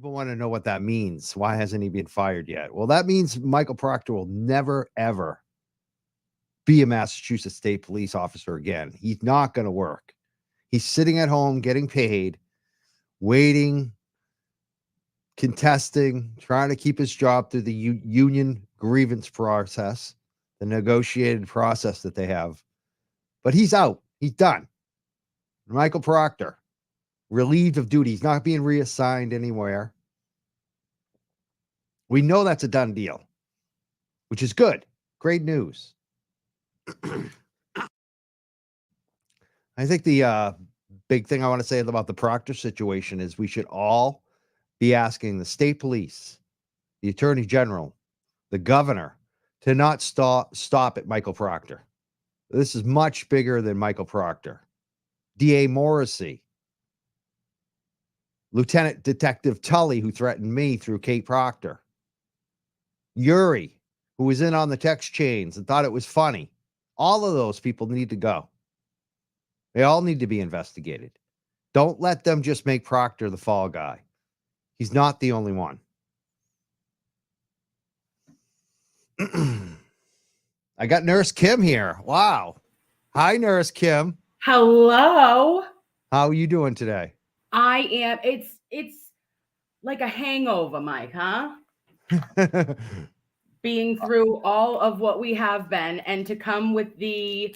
People want to know what that means. Why hasn't he been fired yet? Well, that means Michael Proctor will never, ever be a Massachusetts State Police officer again. He's not going to work. He's sitting at home getting paid, waiting, contesting, trying to keep his job through the union grievance process, the negotiated process that they have. But he's out. He's done. Michael Proctor, relieved of duty. He's not being reassigned anywhere. We know that's a done deal, which is good. Great news. I think the big thing I want to say about the Proctor situation is we should all be asking the state police, the attorney general, the governor to not stop at Michael Proctor. This is much bigger than Michael Proctor. DA Morrissey, Lieutenant Detective Tully, who threatened me through Kate Proctor, Yuri, who was in on the text chains and thought it was funny. All of those people need to go. They all need to be investigated. Don't let them just make Proctor the fall guy. He's not the only one. I got Nurse Kim here. Wow. Hi, Nurse Kim. Hello. How are you doing today? I am. It's like a hangover, Mike, huh? Being through all of what we have been, and to come with the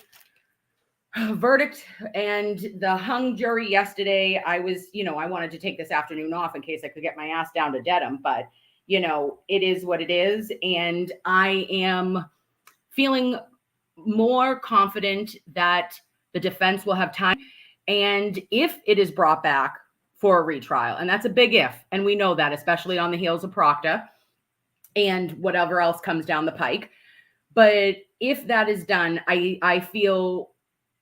verdict and the hung jury yesterday. I wanted to take this afternoon off in case I could get my ass down to Dedham, but it is what it is. And I am feeling more confident that the defense will have time. And if it is brought back for a retrial, and that's a big if, and we know that, especially on the heels of Proctor and whatever else comes down the pike. But if that is done, I feel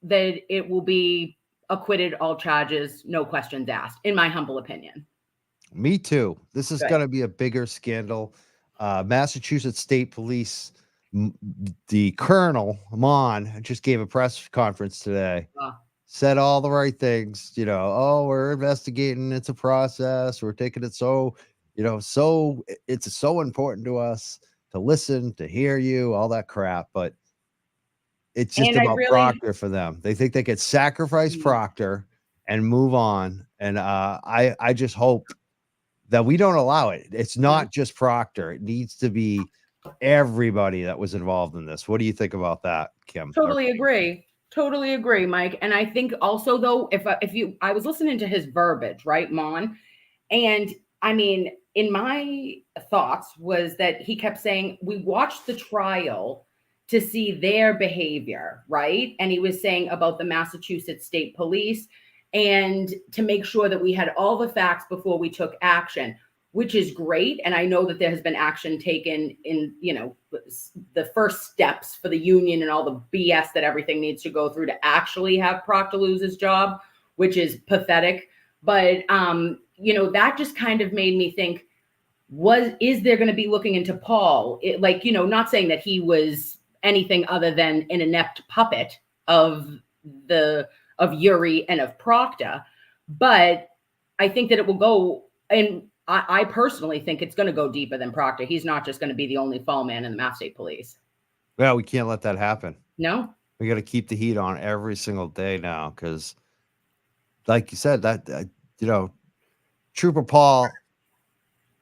that it will be acquitted, all charges, no questions asked, in my humble opinion. Me too. This is going to be a bigger scandal. Massachusetts State Police, the Colonel, Mon, just gave a press conference today. Said all the right things, we're investigating. It's a process. We're taking it it's so important to us to listen, to hear you, all that crap. But it's just about Proctor for them. They think they could sacrifice Proctor and move on. And I just hope that we don't allow it. It's not just Proctor. It needs to be everybody that was involved in this. What do you think about that, Kim? Totally agree, Mike. And I think also, though, I was listening to his verbiage, right, Mon? And I mean, in my thoughts was that he kept saying, we watched the trial to see their behavior, right? And he was saying about the Massachusetts State Police and to make sure that we had all the facts before we took action, which is great. And I know that there has been action taken in, the first steps for the union and all the BS that everything needs to go through to actually have Proctor lose his job, which is pathetic. But, that just kind of made me think, is there going to be looking into Paul? Not saying that he was anything other than an inept puppet of Yuri and of Proctor, but I think that it will go, and I personally think it's going to go deeper than Proctor. He's not just going to be the only fall man in the Mass State Police. Well, we can't let that happen. No, we got to keep the heat on every single day now, because, like you said, that Trooper Paul,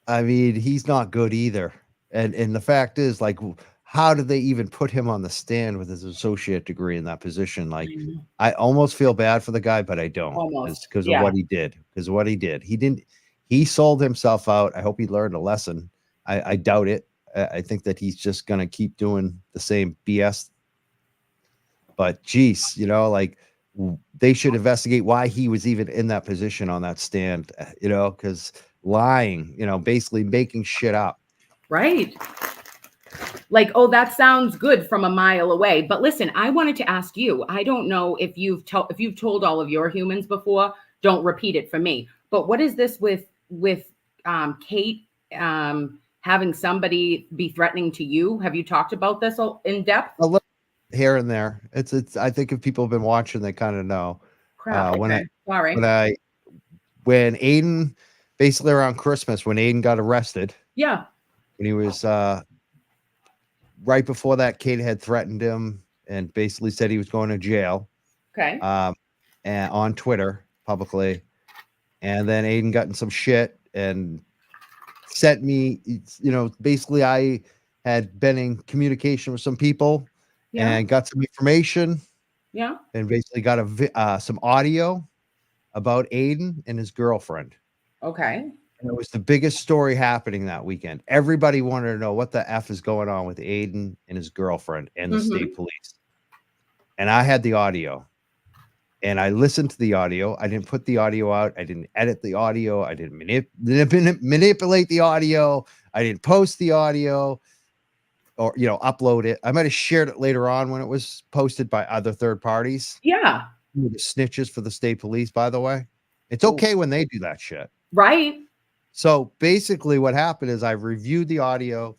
I mean, he's not good either. And the fact is, how did they even put him on the stand with his associate degree in that position? I almost feel bad for the guy, but I don't, because of what he did. He sold himself out. I hope he learned a lesson. I doubt it. I think that he's just going to keep doing the same BS. But geez, they should investigate why he was even in that position on that stand, because lying, basically making shit up. Right. That sounds good from a mile away. But listen, I wanted to ask you, I don't know if you've told all of your humans before, don't repeat it for me. But what is this with Kate having somebody be threatening to you? Have you talked about this in depth? A little here and there. It's. I think if people have been watching, they kind of know. Crap. When Aiden basically around Christmas when Aiden got arrested. Yeah. When he was right before that, Kate had threatened him and basically said he was going to jail. Okay. And on Twitter publicly. And then Aiden got in some shit and sent me, basically I had been in communication with some people and got some information. Yeah. And basically got some audio about Aiden and his girlfriend. Okay. And it was the biggest story happening that weekend. Everybody wanted to know what the F is going on with Aiden and his girlfriend and the state police. And I had the audio. And I listened to the audio. I didn't put the audio out. I didn't edit the audio. I didn't manipulate the audio. I didn't post the audio or, upload it. I might have shared it later on when it was posted by other third parties. Yeah. The snitches for the state police, by the way. It's okay when they do that shit. Right. So basically what happened is I reviewed the audio.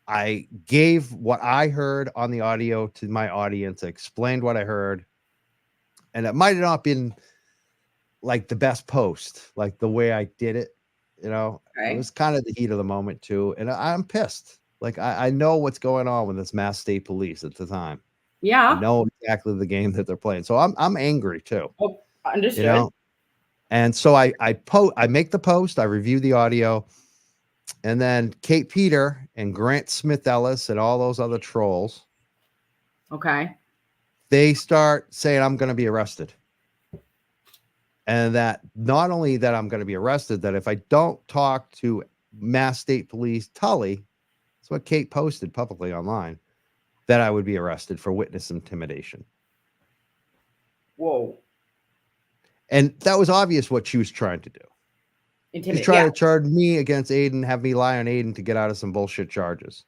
I gave what I heard on the audio to my audience. I explained what I heard. And it might have not been like the best post, like the way I did it, Okay. It was kind of the heat of the moment too. And I'm pissed. Like I know what's going on with this Mass State Police at the time. Yeah. I know exactly the game that they're playing. So I'm angry too. Oh, understood. And so I make the post, I review the audio, and then Kate Peter and Grant Smith Ellis and all those other trolls. Okay. They start saying I'm going to be arrested. And that not only that I'm going to be arrested, that if I don't talk to Mass State Police Tully, that's what Kate posted publicly online, that I would be arrested for witness intimidation. Whoa. And that was obvious what she was trying to do. She's trying to charge me against Aiden, have me lie on Aiden to get out of some bullshit charges.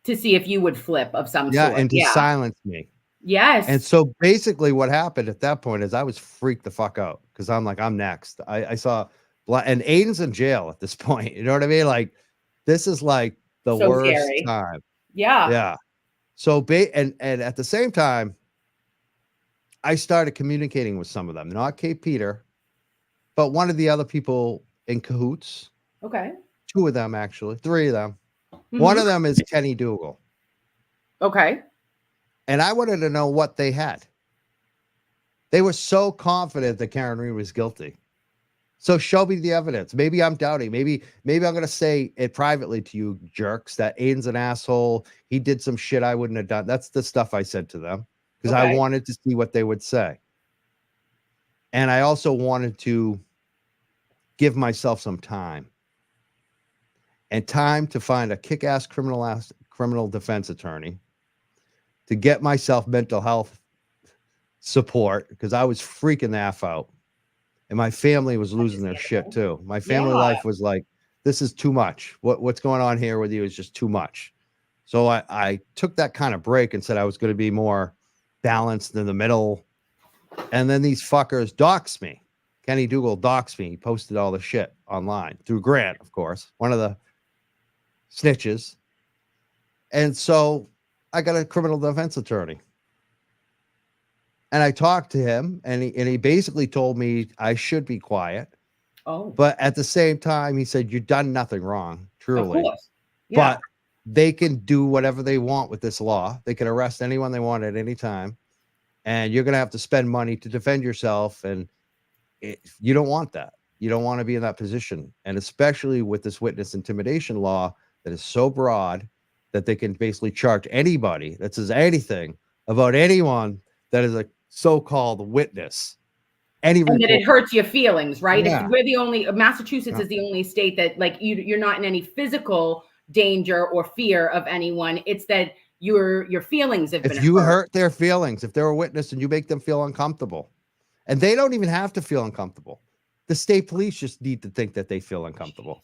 To see if you would flip of some sort. Yeah, and to silence me. Yes. And so basically what happened at that point is I was freaked the fuck out because I'm like, I'm next. I saw, and Aiden's in jail at this point. You know what I mean? Like, this is like the worst scary time. Yeah. Yeah. So, and at the same time, I started communicating with some of them, not Kate Peter, but one of the other people in cahoots. Okay. Two of them, actually, three of them. One of them is Kenny Dougal. Okay. And I wanted to know what they had. They were so confident that Karen Reed was guilty. So show me the evidence. Maybe I'm doubting. Maybe I'm going to say it privately to you, jerks, that Aiden's an asshole. He did some shit I wouldn't have done. That's the stuff I said to them because I wanted to see what they would say. And I also wanted to give myself some time. And time to find a kick-ass criminal defense attorney to get myself mental health support because I was freaking the F out. And my family was losing their shit too. My family life was like, this is too much. What's going on here with you is just too much. So I took that kind of break and said I was going to be more balanced in the middle. And then these fuckers doxed me. Kenny Dougal doxed me. He posted all the shit online through Grant, of course, one of the snitches. And so I got a criminal defense attorney. And I talked to him, and he basically told me I should be quiet. Oh. But at the same time, he said, you've done nothing wrong, truly. Of course. Yeah. But they can do whatever they want with this law. They can arrest anyone they want at any time. And you're going to have to spend money to defend yourself. And you don't want that. You don't want to be in that position. And especially with this witness intimidation law that is so broad that they can basically charge anybody that says anything about anyone that is a so-called witness. And that it hurts your feelings, right? Yeah. If we're the only, Massachusetts is the only state that like you're not in any physical danger or fear of anyone. It's that your feelings have been hurt. If you hurt their feelings, if they're a witness and you make them feel uncomfortable, and they don't even have to feel uncomfortable. The state police just need to think that they feel uncomfortable.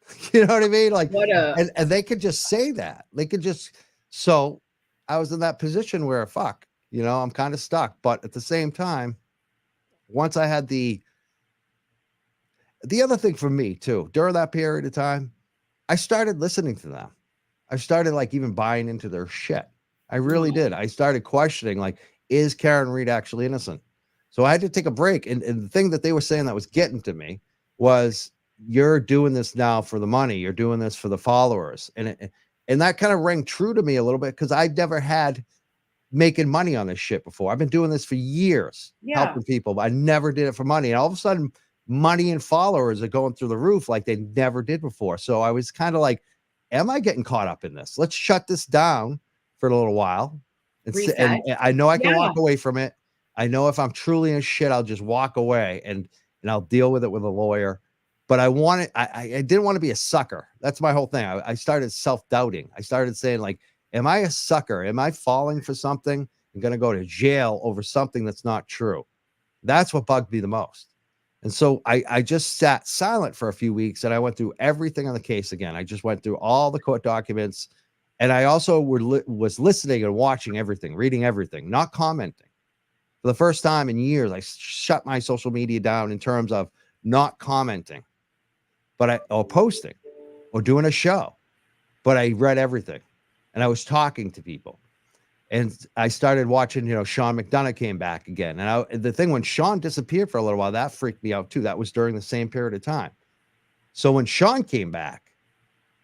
Jesus. You know what I mean? Like, and they could just say that. They could just, so I was in that position where I'm kind of stuck. But at the same time, once I had the other thing for me too, during that period of time, I started listening to them. I started like even buying into their shit. I really did. I started questioning, like, is Karen Reed actually innocent? So I had to take a break. And the thing that they were saying that was getting to me was you're doing this now for the money. You're doing this for the followers. And that kind of rang true to me a little bit because I've never had making money on this shit before. I've been doing this for years, helping people, but I never did it for money. And all of a sudden, money and followers are going through the roof like they never did before. So I was kind of like, am I getting caught up in this? Let's shut this down for a little while. And I know I can walk away from it. I know if I'm truly in shit, I'll just walk away and I'll deal with it with a lawyer. But I didn't want to be a sucker. That's my whole thing. I started self-doubting. I started saying, like, am I a sucker? Am I falling for something? I'm going to go to jail over something that's not true. That's what bugged me the most. And so I just sat silent for a few weeks and I went through everything on the case again. I just went through all the court documents. And I also was listening and watching everything, reading everything, not commenting. For the first time in years, I shut my social media down in terms of not commenting, or posting or doing a show. But I read everything and I was talking to people. And I started watching, Sean McDonough came back again. And the thing, when Sean disappeared for a little while, that freaked me out too. That was during the same period of time. So when Sean came back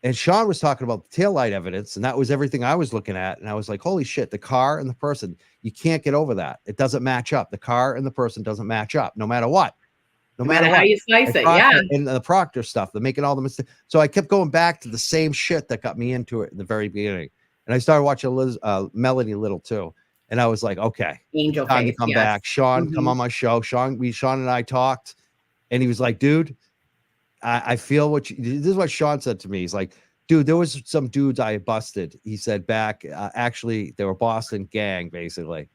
and Sean was talking about the taillight evidence, and that was everything I was looking at. And I was like, holy shit, the car and the person, you can't get over that. It doesn't match up. The car and the person doesn't match up no matter what. No matter how you slice it. Yeah. And the Proctor stuff, they're making all the mistakes. So I kept going back to the same shit that got me into it in the very beginning. And I started watching Melanie Little too. And I was like, okay, Angel time face, to come back. Sean, come on my show. Sean and I talked. And he was like, dude, I feel this is what Sean said to me. He's like, dude, there was some dudes I busted. He said back, actually, they were Boston gang, basically.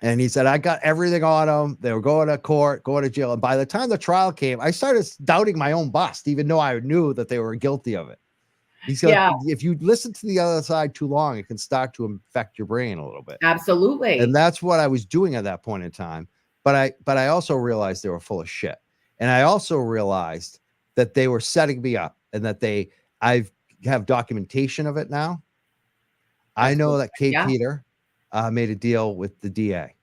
And he said, I got everything on them. They were going to court, going to jail. And by the time the trial came, I started doubting my own bust, even though I knew that they were guilty of it. He said, if you listen to the other side too long, it can start to infect your brain a little bit. Absolutely. And that's what I was doing at that point in time. But I also realized they were full of shit. And I also realized that they were setting me up and that I have documentation of it now. I know that Kate Peter made a deal with the DA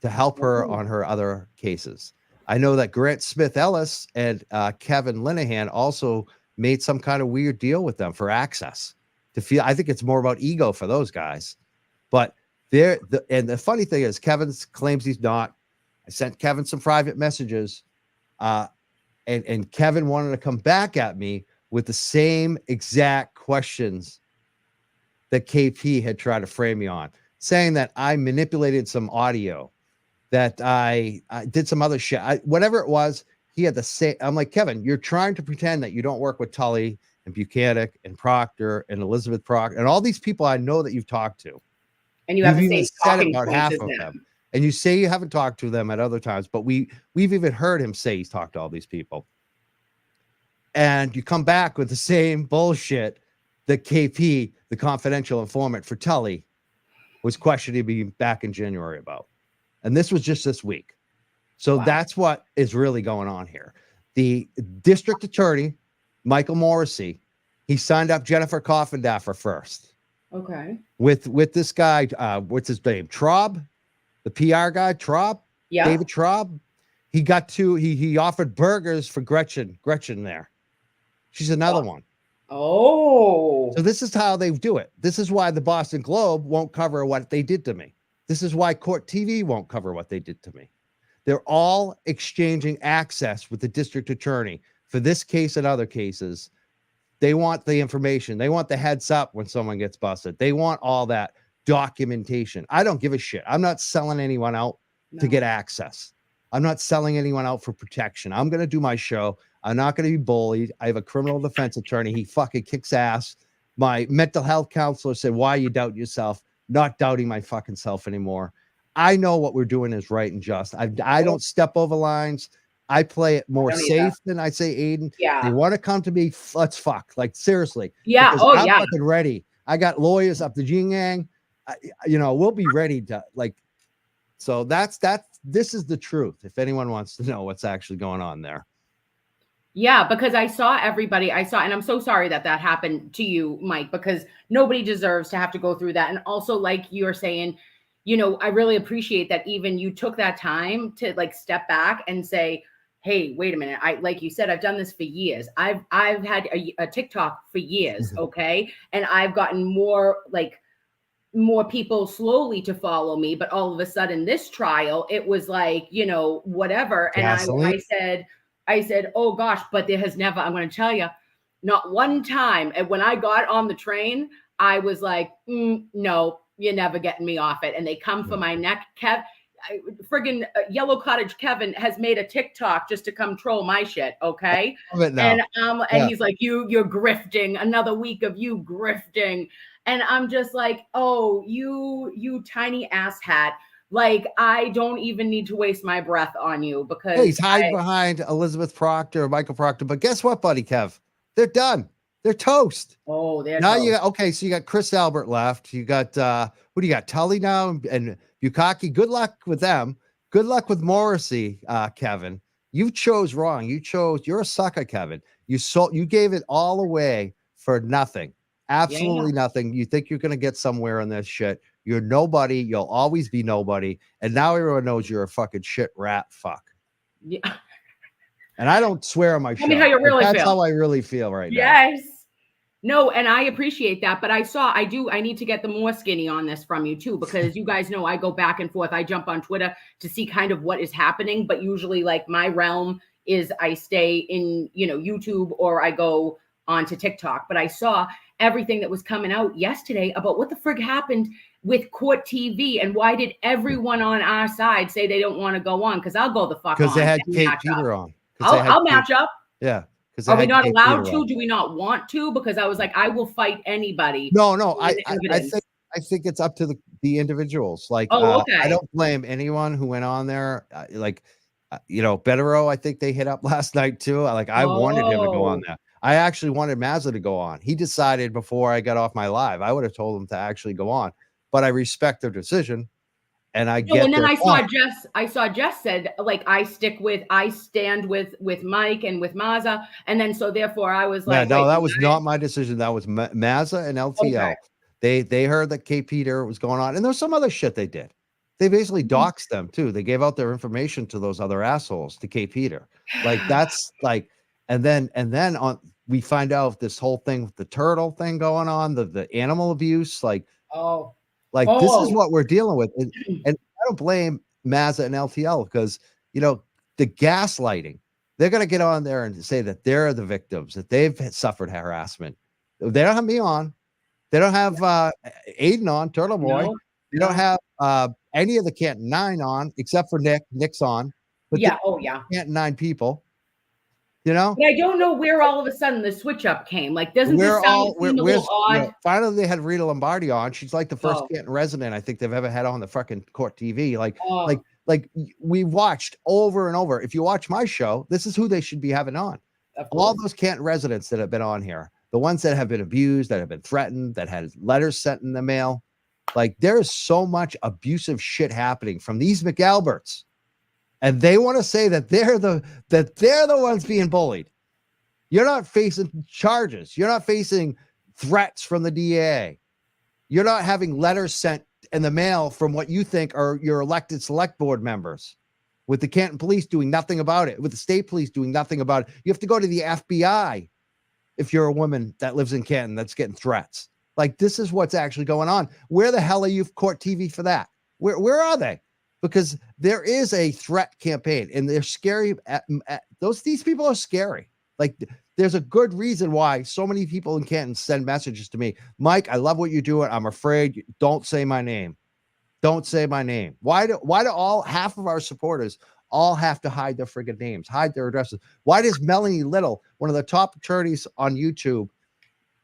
to help her on her other cases. I know that Grant Smith Ellis and Kevin Linehan also made some kind of weird deal with them for access to feel. I think it's more about ego for those guys, but and the funny thing is Kevin claims he's not. I sent Kevin some private messages and Kevin wanted to come back at me with the same exact questions that KP had tried to frame me on, saying that I manipulated some audio, that I did some other shit. Whatever it was, he had the same. I'm like, Kevin, you're trying to pretend that you don't work with Tully and Buchanan and Proctor and Elizabeth Proctor and all these people I know that you've talked to. And you have even the same said about half of them. And you say you haven't talked to them at other times, but we've even heard him say he's talked to all these people. And you come back with the same bullshit that KP, the confidential informant for Tully, was questioning me back in January about. And this was just this week. So that's what is really going on here. The district attorney, Michael Morrissey, he signed up Jennifer Coffindaffer first. Okay. With this guy, what's his name? Traub, the PR guy, Traub? Yeah. David Traub. He offered burgers for Gretchen there. She's another one. Oh. So this is how they do it. This is why the Boston Globe won't cover what they did to me. This is why Court TV won't cover what they did to me. They're all exchanging access with the district attorney for this case and other cases. They want the information. They want the heads up when someone gets busted. They want all that documentation. I don't give a shit. I'm not selling anyone out to get access. I'm not selling anyone out for protection. I'm going to do my show. I'm not going to be bullied. I have a criminal defense attorney. He fucking kicks ass. My mental health counselor said, why you doubt yourself? Not doubting my fucking self anymore. I know what we're doing is right and just. I don't step over lines. I play it more safe than I say, Aiden. Yeah. They want to come to me. Let's fuck. Like, seriously. Yeah. I'm fucking ready. I got lawyers up the Jing Yang. We'll be ready to so this is the truth. If anyone wants to know what's actually going on there. Yeah, because I saw, and I'm so sorry that happened to you, Mike, because nobody deserves to have to go through that. And also, like you're saying, I really appreciate that even you took that time to like step back and say, hey, wait a minute. Like you said, I've done this for years. I've had a TikTok for years, okay? And I've gotten more people slowly to follow me, but all of a sudden this trial, it was like, whatever. And Gasoline. I said, oh gosh, but there has never, I'm going to tell you, not one time. And when I got on the train, I was like, no, you're never getting me off it. And they come for my neck. Friggin' Yellow Cottage Kevin has made a TikTok just to come troll my shit, okay? And he's like, you're grifting, another week of you grifting. And I'm just like, oh, you tiny ass hat. Like, I don't even need to waste my breath on you because he's hiding behind Elizabeth Proctor or Michael Proctor. But guess what, buddy Kev? They're done. They're toast. Oh, they're now toast. So you got Chris Albert left. You got who do you got? Tully now and Bukaki. Good luck with them. Good luck with Morrissey, Kevin. You chose wrong. You're a sucker, Kevin. You gave it all away for nothing. Absolutely nothing. You think you're gonna get somewhere on this shit. You're nobody. You'll always be nobody. And now everyone knows you're a fucking shit rat fuck. Yeah. And I don't swear on my show. Tell me how you really feel. That's how I really feel right now. Yes. No, and I appreciate that. But I need to get the more skinny on this from you too, because you guys know I go back and forth. I jump on Twitter to see kind of what is happening. But usually like my realm is I stay in, YouTube or I go onto TikTok. But I saw everything that was coming out yesterday about what the frig happened with Court TV and why did everyone on our side say they don't want to go on? Because I'll go the fuck on. Because they had Kate Peter on. I'll match up. Yeah. Are we not allowed to? Do we not want to? Because I was like, I will fight anybody. No. I think it's up to the individuals. Like, okay. I don't blame anyone who went on there. Betero, I think they hit up last night too. I wanted him to go on there. I actually wanted Mazza to go on. He decided before I got off my live. I would have told him to actually go on, but I respect their decision. And I get. And then I saw Jess said like I stand with Mike and with Mazza, and then so therefore I was like, no, that was not my decision. That was Mazza and LTL. Okay. They heard that K. Peter was going on, and there's some other shit they did. They basically doxed them too. They gave out their information to those other assholes to K. Peter. Like that's like, and then we find out this whole thing with the turtle thing going on, the animal abuse, this is what we're dealing with. And I don't blame Mazza and LTL because, the gaslighting, they're going to get on there and say that they're the victims, that they've suffered harassment. They don't have me on. They don't have Aiden on, Turtle Boy. No, they don't have any of the Canton 9 on, except for Nick. Nick's on. But Canton 9 people. But I don't know where all of a sudden the switch up came. Like, doesn't this sound a little odd? Finally, they had Rita Lombardi on. She's like the first Canton resident I think they've ever had on the fucking Court TV. Like we watched over and over. If you watch my show, this is who they should be having on. All those Canton residents that have been on here, the ones that have been abused, that have been threatened, that had letters sent in the mail. Like there is so much abusive shit happening from these McAlberts. And they want to say that they're the ones being bullied. You're not facing charges. You're not facing threats from the DA. You're not having letters sent in the mail from what you think are your elected select board members, with the Canton police doing nothing about it, with the state police doing nothing about it. You have to go to the FBI if you're a woman that lives in Canton that's getting threats. Like this is what's actually going on. Where the hell are you Court TV for that? Where are they? Because there is a threat campaign and they're scary. These people are scary. Like there's a good reason why so many people in Canton send messages to me. Mike, I love what you're doing. I'm afraid. Don't say my name. Don't say my name. Why do all half of our supporters all have to hide their friggin' names, hide their addresses? Why does Melanie Little, one of the top attorneys on YouTube,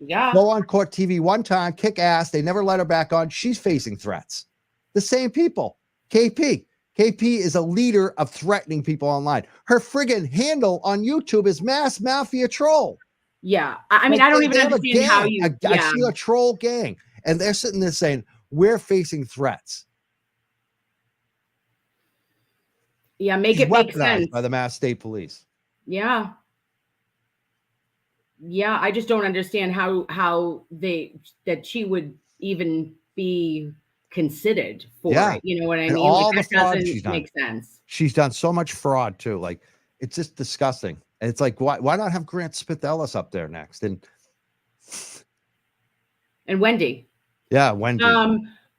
go on Court TV one time, kick ass? They never let her back on. She's facing threats. The same people. KP is a leader of threatening people online. Her friggin' handle on YouTube is Mass Mafia Troll. Yeah. I mean, I don't even understand how you... I see a troll gang. And they're sitting there saying, we're facing threats. Yeah, make it make sense. By the Mass State Police. Yeah. Yeah, I just don't understand how that she would even be considered for it. You know what I mean? All like, the fraud doesn't make sense. She's done so much fraud too. Like It's just disgusting. And it's like, why not have Grant Smith Ellis up there next? And Wendy. Yeah, Wendy.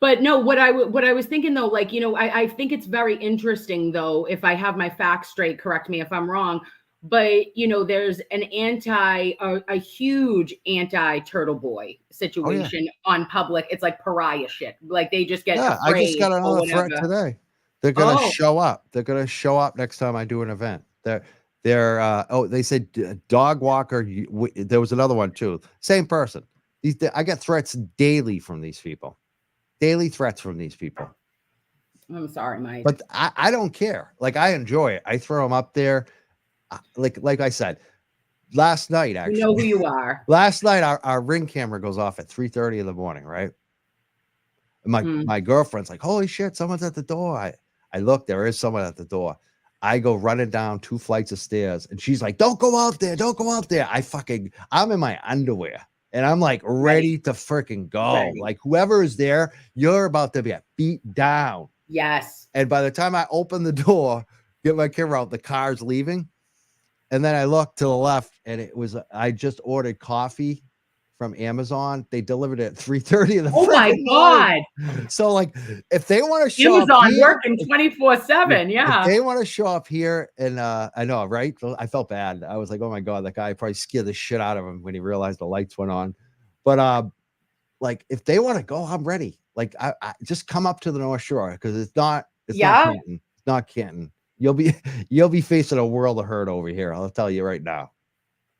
But no, what I was thinking though, like, I think it's very interesting though, if I have my facts straight, correct me if I'm wrong, but there's a huge anti-Turtle Boy situation on public. It's like pariah shit. Like they just get afraid. I just got another threat today. They're gonna show up. They're gonna show up next time I do an event. They said dog walker. There was another one too. Same person. I get threats daily from these people. Daily threats from these people. I'm sorry, Mike. But I don't care. Like, I enjoy it. I throw them up there. Like I said, last night, actually. You know who you are. Last night, our ring camera goes off at 3:30 in the morning, right? And my girlfriend's like, holy shit, someone's at the door. I look, there is someone at the door. I go running down 2 flights of stairs, and she's like, don't go out there. Don't go out there. I'm in my underwear. And I'm like ready to freaking go. Ready. Like, whoever is there, you're about to be beat down. Yes. And by the time I open the door, get my camera out, the car's leaving. And then I look to the left, and I just ordered coffee from Amazon. They delivered it at 3:30 in the morning. Oh my God. So, like, if they want to show Amazon here, working 24/7, yeah. If they want to show up here, and I know, right? I felt bad. I was like, oh my God, that guy probably scared the shit out of him when he realized the lights went on. But like, if they want to go, I'm ready. Like, I just come up to the North Shore, because it's not Canton. It's not Canton. You'll be facing a world of hurt over here. I'll tell you right now.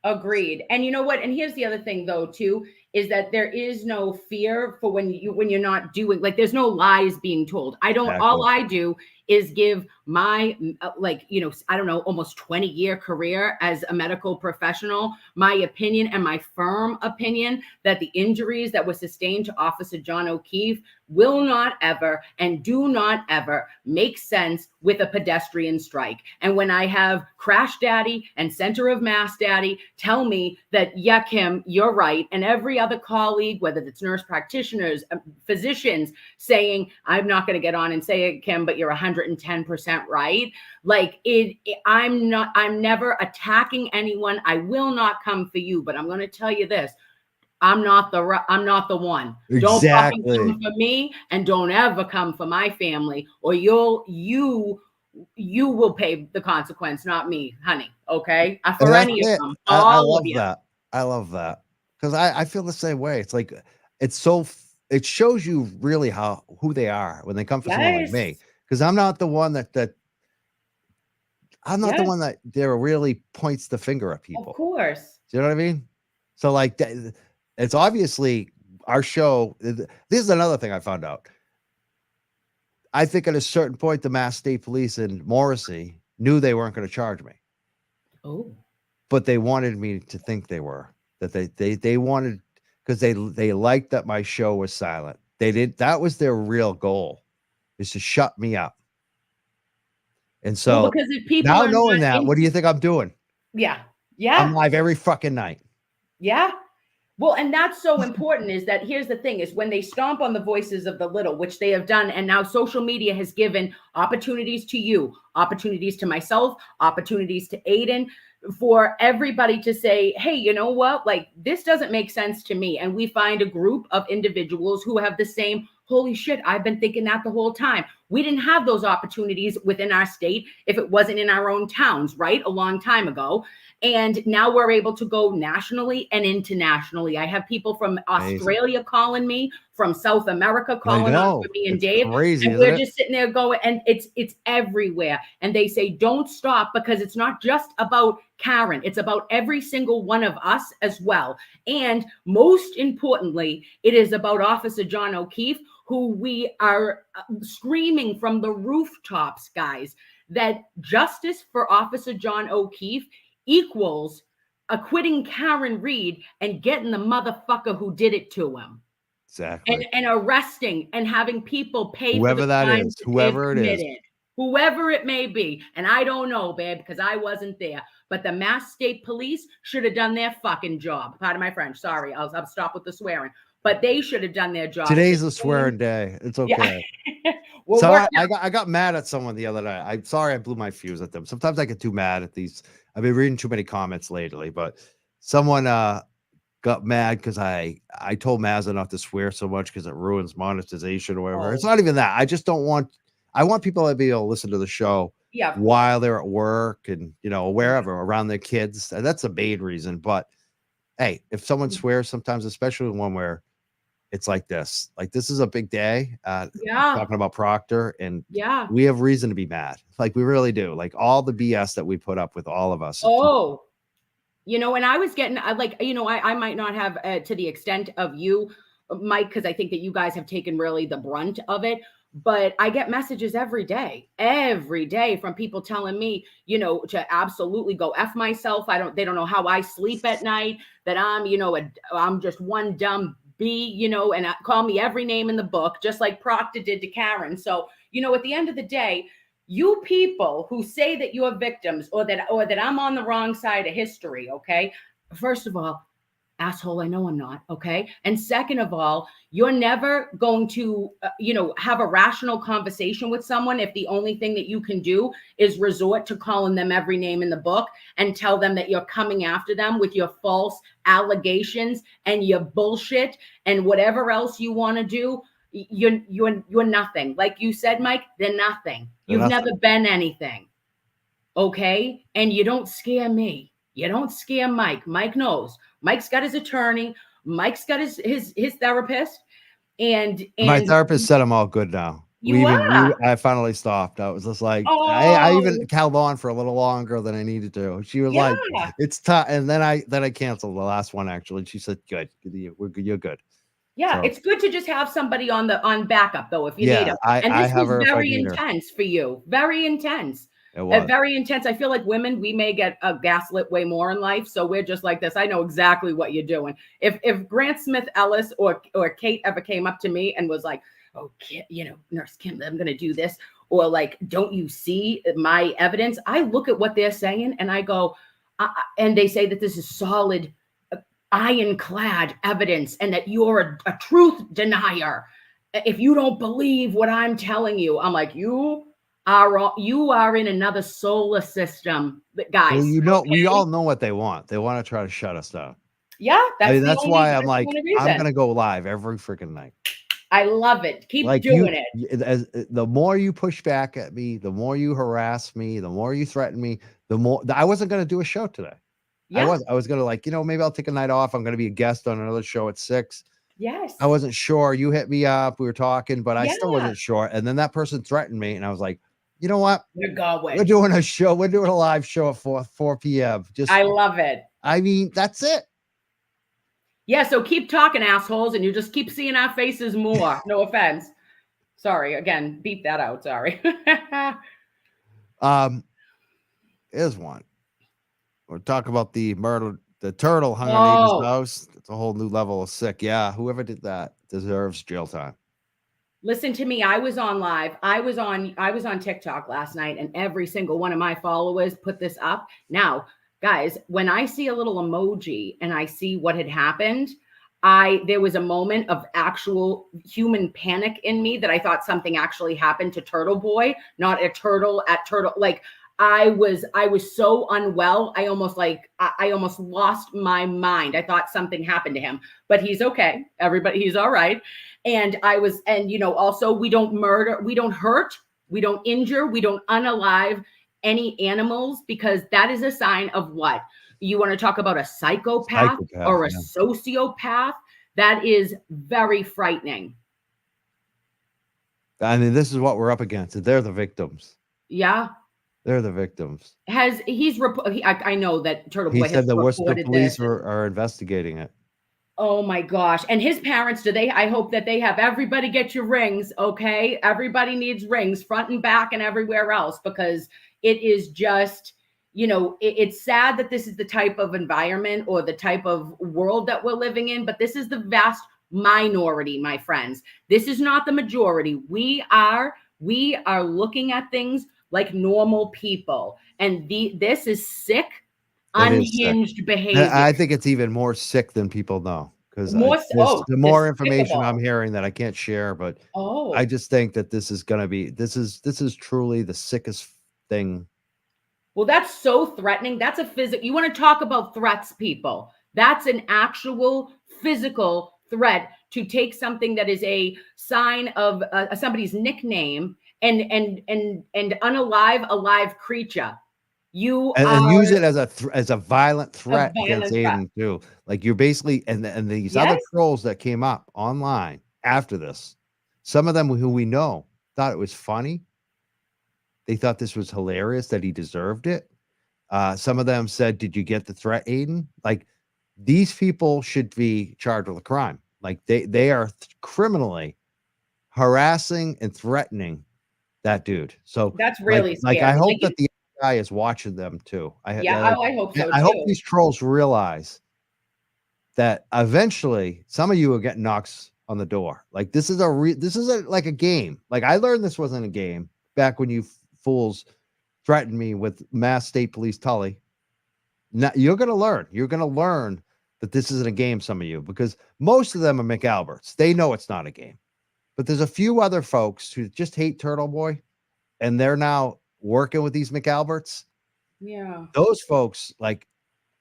Agreed. And you know what? And here's the other thing though, too, is that there is no fear for when you're not doing, like, there's no lies being told. All I do is give my, I don't know, almost 20-year career as a medical professional, my opinion and my firm opinion that the injuries that were sustained to Officer John O'Keefe will not ever and do not ever make sense with a pedestrian strike. And when I have Crash Daddy and Center of Mass Daddy tell me that, yeah, Kim, you're right, and every other colleague, whether it's nurse practitioners, physicians, saying, I'm not going to get on and say it, Kim, but you're 110% right. Like, I'm never attacking anyone. I will not come for you, but I'm going to tell you this. I'm not the one. Exactly. Don't fucking come for me, and don't ever come for my family, or you will pay the consequence, not me, honey. Okay. For any of them. I love that. I love that. Because I feel the same way. It's like, it shows you really who they are when they come for someone like me. Because I'm not the one that the one that there really points the finger at people. Of course. Do you know what I mean? So, like, it's obviously our show. This is another thing I found out. I think at a certain point, the Mass State Police in Morrissey knew they weren't going to charge me. Oh. But they wanted me to think they were. That they wanted, because they liked that my show was silent. That was their real goal, is to shut me up. And so because if people now knowing that, what do you think I'm doing? Yeah. I'm live every fucking night. Yeah. Well, and that's so important, is that here's the thing, is when they stomp on the voices of the little, which they have done, and now social media has given opportunities to you, opportunities to myself, opportunities to Aiden, for everybody to say, hey, you know what? Like, this doesn't make sense to me. And we find a group of individuals who have the same, holy shit, I've been thinking that the whole time. We didn't have those opportunities within our state if it wasn't in our own towns, right? A long time ago. And now we're able to go nationally and internationally. I have people from Australia calling me, from South America calling on for me and Dave. Crazy, and we're just sitting there going, and it's everywhere. And they say, don't stop, because it's not just about Karen. It's about every single one of us as well. And most importantly, it is about Officer John O'Keefe, who we are screaming from the rooftops, guys, that justice for Officer John O'Keefe equals acquitting Karen Reed and getting the motherfucker who did it to him. Exactly. And arresting and having people pay whoever for the that crimes is, whoever it is. Whoever it may be. And I don't know, babe, because I wasn't there. But the Mass State Police should have done their fucking job. Pardon my French. Sorry, I'll stop with the swearing. But they should have done their job. Today's a swearing day. It's okay. Yeah. Well, So work I got mad at someone the other night. I'm sorry I blew my fuse at them. Sometimes I get too mad at these. I've been reading too many comments lately, but someone got mad because I told Mazza not to swear so much because it ruins monetization or whatever. It's Oh, not even that. I just don't want. I want people to be able to listen to the show yeah, of course. while they're at work and wherever around their kids. And that's the main reason. But hey, if someone swears sometimes, especially one where it's like this is a big day. Yeah, Talking about Proctor, and yeah. we have reason to be mad. Like we really do. Like all the BS that we put up with, all of us. Oh, and I was getting like, I might not have to the extent of you, Mike, because I think that you guys have taken really the brunt of it. But I get messages every day from people telling me, to absolutely go F myself. They don't know how I sleep at night, that I'm just one dumb B, and call me every name in the book, just like Proctor did to Karen. So, at the end of the day, you people who say that you're victims or that I'm on the wrong side of history, okay? First of all, asshole, I know I'm not, okay? And second of all, you're never going to have a rational conversation with someone if the only thing that you can do is resort to calling them every name in the book and tell them that you're coming after them with your false allegations and your bullshit and whatever else you want to do. You're nothing. Like you said, Mike, they're nothing. They're You've nothing. never been anything. Okay? And you don't scare me. You don't scare Mike. Mike knows. Mike's got his attorney. Mike's got his therapist. And My therapist said I'm all good now. I finally stopped. I was just like, I even oh, held on for a little longer than I needed to. She was like, yeah. it's tough. And then I canceled the last one actually. She said, good. You're good. Yeah, So, it's good to just have somebody on backup though, if you need them. And I this have was her if I very need her. intense for you. Very intense. It was. Very intense. I feel like women, we may get gaslit way more in life. So we're just like this. I know exactly what you're doing. If Grant Smith Ellis or Kate ever came up to me and was like, oh, Nurse Kim, I'm going to do this. Or like, don't you see my evidence? I look at what they're saying and I go, and they say that this is solid, ironclad evidence and that you're a truth denier. If you don't believe what I'm telling you, I'm like, you are in another solar system, guys. Well, we all know what they want. They want to try to shut us down. Yeah, that's why I'm like, the only reason. I'm gonna go live every freaking night. I love it. Keep Like doing it. The more you push back at me, the more you harass me, the more you threaten me, the more I wasn't gonna do a show today. Yeah. I was gonna maybe I'll take a night off. I'm gonna be a guest on another show at 6. Yes. I wasn't sure. You hit me up. We were talking, but I still Yeah. wasn't sure. And then that person threatened me, and I was like, you know what? We're going. We're doing a show. We're doing a live show at 4 p.m. I love it. I mean, that's it. Yeah, so keep talking, assholes, and you just keep seeing our faces more. No offense. Sorry, again, beep that out. Sorry. Here's one. We're talking about the murder. The turtle hung on neighbor's house. It's a whole new level of sick. Yeah, whoever did that deserves jail time. Listen to me. I was on live. I was on TikTok last night, and every single one of my followers put this up. Now, guys, when I see a little emoji and I see what had happened, there was a moment of actual human panic in me that I thought something actually happened to Turtle Boy, not a turtle at Turtle. Like I was so unwell. I almost lost my mind. I thought something happened to him, but he's okay. He's all right. And also we don't murder, we don't hurt, we don't injure, we don't unalive any animals, because that is a sign of what? You want to talk about a psychopath or a sociopath? That is very frightening. I mean, this is what we're up against. They're the victims. Yeah. They're the victims. I know that Turtle Boy said the Worcester police are investigating it. Oh my gosh. And his parents, I hope that they have everybody get your rings, okay? Everybody needs rings front and back and everywhere else, because it is just, it's sad that this is the type of environment or the type of world that we're living in, but this is the vast minority, my friends. This is not the majority. We are looking at things like normal people. And this is sick, unhinged behavior. I think it's even more sick than people know. because there's Oh, the more information I'm despicable. hearing that I can't share, but I Oh, just think that this is gonna be this is truly the sickest thing. well, that's so threatening. That's a physical. You want to talk about threats, people? That's an actual physical threat to take something that is a sign of somebody's nickname and unalive a live creature. You And use are it as a violent a threat against violent threat. Aiden too. Like, you're basically and these other Yes. trolls that came up online after this, some of them who we know thought it was funny. They thought this was hilarious, that he deserved it. Some of them said, "Did you get the threat, Aiden?" Like, these people should be charged with a crime. Like, they are criminally harassing and threatening that dude. So, That's really I scary. hope that the guy is watching them too. Yeah, Like, I hope so I hope too. these trolls realize that eventually some of you are getting knocks on the door. Like, this is like a game. Like, I learned this wasn't a game back when you fools threatened me with Mass State Police Tully. Now you're gonna learn. You're gonna learn that this isn't a game, some of you, because most of them are McAlberts. They know it's not a game. But there's a few other folks who just hate Turtle Boy, and they're now working with these McAlberts. Yeah. Those folks, like,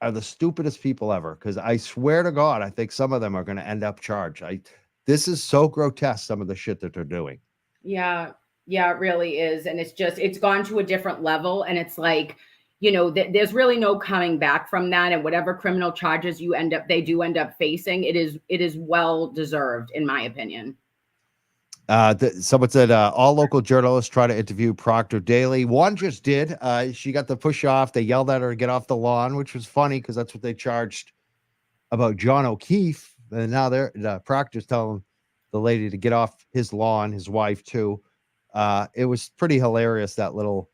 are the stupidest people ever. Because I swear to God, I think some of them are going to end up charged. This is so grotesque, some of the shit that they're doing. Yeah. Yeah, it really is. And it's gone to a different level. And it's like, there's really no coming back from that. And whatever criminal charges they do end up facing, it is well deserved, in my opinion. Someone said all local journalists try to interview Proctor daily. One just did. She got the push off. They yelled at her to get off the lawn, which was funny because that's what they charged about John O'Keefe. And now Proctor's telling the lady to get off his lawn, his wife too. It was pretty hilarious, that little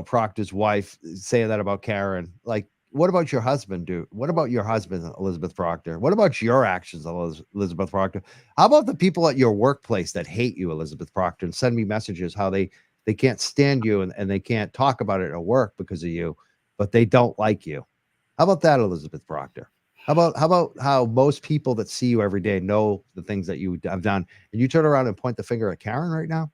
Proctor's wife saying that about Karen. Like, what about your husband, dude? What about your husband, Elizabeth Proctor? What about your actions, Elizabeth Proctor? How about the people at your workplace that hate you, Elizabeth Proctor, and send me messages how they can't stand you and they can't talk about it at work because of you, but they don't like you? How about that, Elizabeth Proctor? How about how most people that see you every day know the things that you have done, and you turn around and point the finger at Karen right now?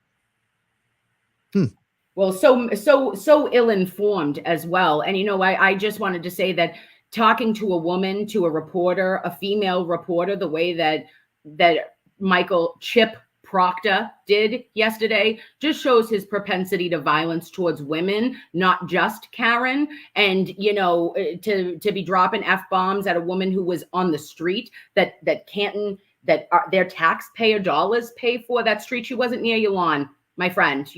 Well, so ill-informed as well. And I just wanted to say that talking to a woman, to a reporter, a female reporter, the way that Michael Chip Proctor did yesterday just shows his propensity to violence towards women, not just Karen. And to be dropping F-bombs at a woman who was on the street that Canton, their taxpayer dollars pay for, that street. She wasn't near your lawn, my friend,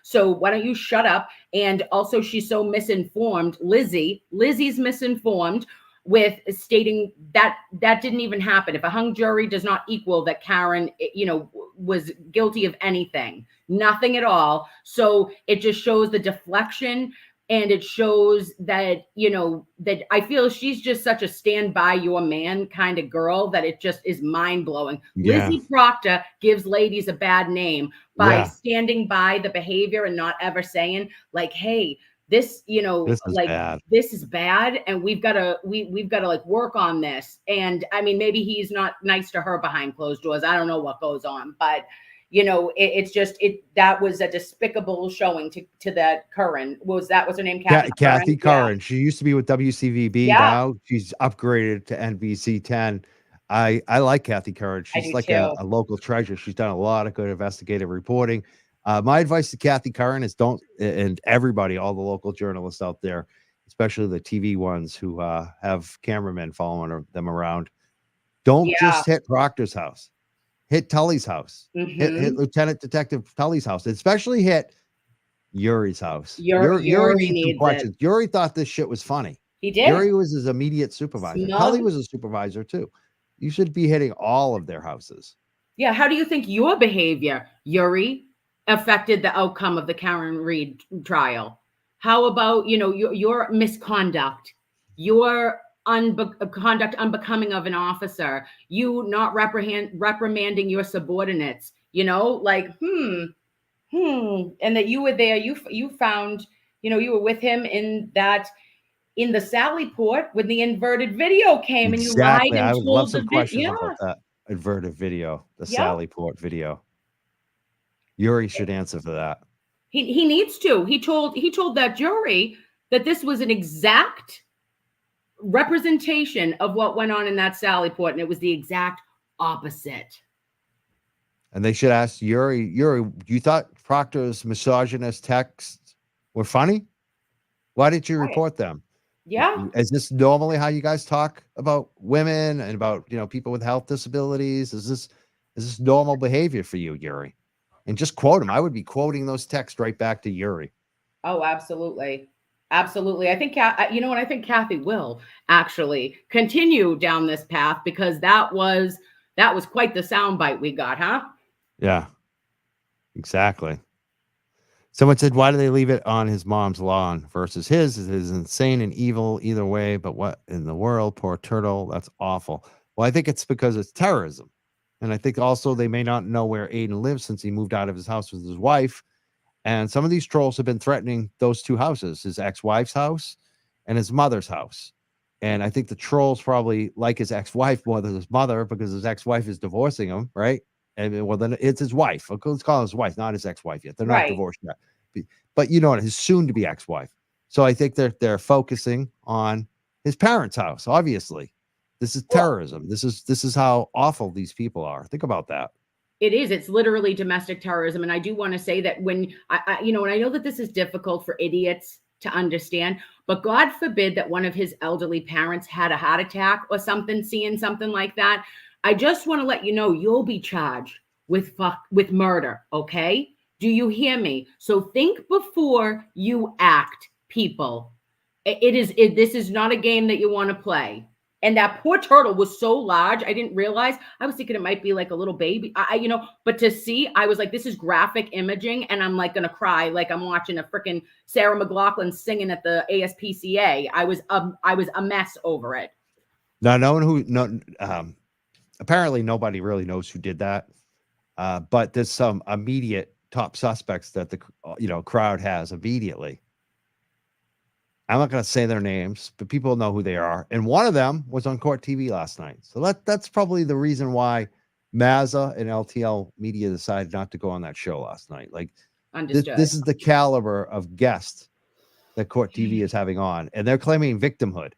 so why don't you shut up? And also, she's so misinformed. Lizzie's misinformed with stating that didn't even happen. If a hung jury does not equal that Karen, was guilty of anything, nothing at all. So it just shows the deflection. And it shows that, that I feel she's just such a stand by your man kind of girl that it just is mind blowing. Yeah. Lizzie Proctor gives ladies a bad name by Yeah. standing by the behavior and not ever saying, like, hey, this, This is like, bad. this is bad. And we've got to like work on this. And I mean, maybe he's not nice to her behind closed doors. I don't know what goes on, but it's just that was a despicable showing to that Curran. What's her name? Kathy Curran. Yeah. She used to be with WCVB. Yeah. Now she's upgraded to NBC 10. I like Kathy Curran. She's like a local treasure. She's done a lot of good investigative reporting. My advice to Kathy Curran is and everybody, all the local journalists out there, especially the TV ones who have cameramen following them around, don't just hit Proctor's house. Hit Tully's house. Mm-hmm. Hit Lieutenant Detective Tully's house. Especially hit Yuri's house. Yuri needs some questions. Yuri thought this shit was funny. He did. Yuri was his immediate supervisor. Tully was a supervisor too. You should be hitting all of their houses. Yeah. How do you think your behavior, Yuri, affected the outcome of the Karen Reed trial? How about, your misconduct, your conduct unbecoming of an officer, you not reprimanding your subordinates, like, and that you were there, you found, you were with him in that in the Sally Port when the inverted video came and you lied Exactly. I and would love told the some questions yeah, about that inverted video, the yeah. Sally Port video. Yuri should answer for that. He needs to. He told that jury that this was an exact representation of what went on in that Sally Port, and it was the exact opposite. And they should ask Yuri, you thought Proctor's misogynist texts were funny? Why didn't you Right. report them? Yeah. Is this normally how you guys talk about women and about, people with health disabilities? Is this normal behavior for you, Yuri? And just quote him. I would be quoting those texts right back to Yuri. Oh, absolutely. Absolutely. I think, I think Kathy will actually continue down this path because that was quite the soundbite we got, huh? Yeah, exactly. Someone said, why do they leave it on his mom's lawn versus his? It is insane and evil either way, but what in the world? Poor turtle. That's awful. Well, I think it's because it's terrorism. And I think also they may not know where Aiden lives since he moved out of his house with his wife. And some of these trolls have been threatening those two houses, his ex-wife's house and his mother's house. And I think the trolls probably like his ex-wife more than his mother because his ex-wife is divorcing him, right? And well, then it's his wife. Let's call it his wife, not his ex-wife yet. They're not Right. divorced yet. But you know what? His soon-to-be ex-wife. So I think they're focusing on his parents' house. Obviously, this is terrorism. This is how awful these people are. Think about that. It is. It's literally domestic terrorism. And I do want to say that when and I know that this is difficult for idiots to understand, but God forbid that one of his elderly parents had a heart attack or something, seeing something like that. I just want to let you know you'll be charged with murder. Okay. Do you hear me? So think before you act, people. This is not a game that you want to play. And that poor turtle was so large, I didn't realize. I was thinking it might be like a little baby. But to see, I was like, this is graphic imaging, and I'm like gonna cry, like I'm watching a freaking Sarah McLachlan singing at the ASPCA. I was a mess over it. Now, apparently nobody really knows who did that, but there's some immediate top suspects that the crowd has immediately. I'm not going to say their names, but people know who they are. And one of them was on Court TV last night. So that's probably the reason why Mazza and LTL Media decided not to go on that show last night. Like, this is the caliber of guest that Court TV is having on, and they're claiming victimhood.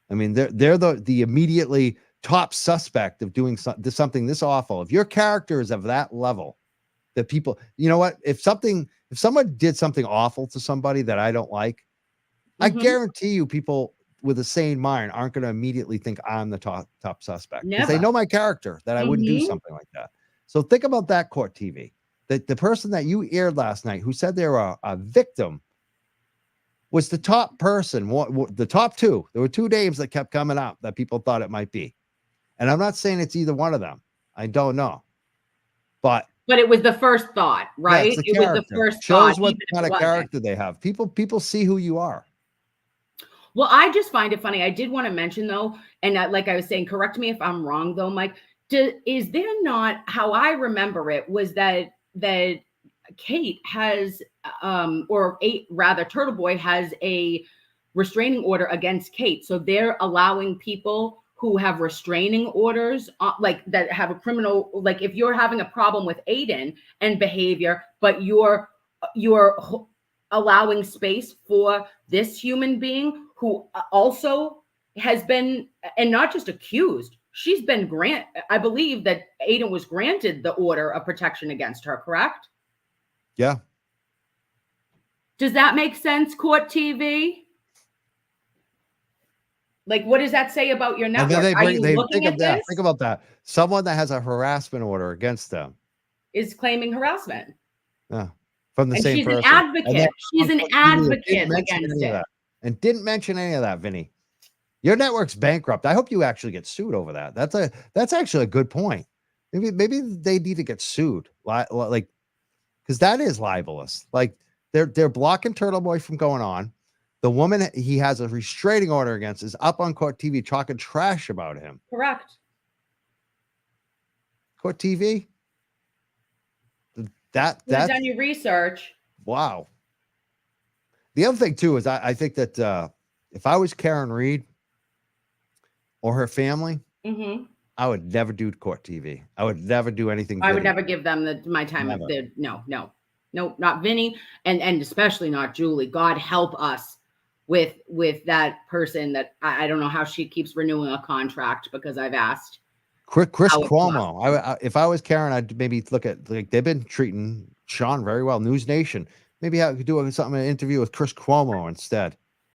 I mean, they're the immediately top suspect of doing something this awful. If your character is of that level, that people, you know what? If someone did something awful to somebody that I don't like, I guarantee you people with a sane mind aren't going to immediately think I'm the top suspect because they know my character, that I wouldn't do something like that. So think about that, Court TV. That the person that you aired last night who said they were a victim was the top person, the top two. There were two names that kept coming up that people thought it might be. And I'm not saying it's either one of them. I don't know. But it was the first thought, right? It was the first thought. Shows what kind of character they have. People see who you are. Well, I just find it funny. I did want to mention though, and like I was saying, correct me if I'm wrong though, Mike. Is there not, how I remember it was that Kate has, Turtle Boy has a restraining order against Kate. So they're allowing people who have restraining orders, like that have a criminal, like if you're having a problem with Aiden and behavior, but you're allowing space for this human being who also has been, and not just accused, she's been I believe that Aiden was granted the order of protection against her, correct? Yeah. Does that make sense, Court TV? Like, what does that say about your network? Think about that. Someone that has a harassment order against them is claiming harassment. Yeah. From the same person. She's an advocate. She's an advocate against it. And didn't mention any of that, Vinny. Your network's bankrupt. I hope you actually get sued over that. That's actually a good point. Maybe they need to get sued, like, because that is libelous. Like they're blocking Turtle Boy from going on. The woman he has a restraining order against is up on Court TV talking trash about him. Correct. Court TV. You've done your research. Wow. The other thing too is I think that if I was Karen Reed or her family, Mm-hmm. I would never do court TV. I would never do anything. I would video. never give them my time. Never. No, not Vinny, and especially not Julie. God help us with that person that I don't know how she keeps renewing a contract, because I've asked. Chris Cuomo. If I was Karen, I'd maybe look at, like, they've been treating Sean very well. News Nation. Maybe I could do something, an interview with Chris Cuomo instead.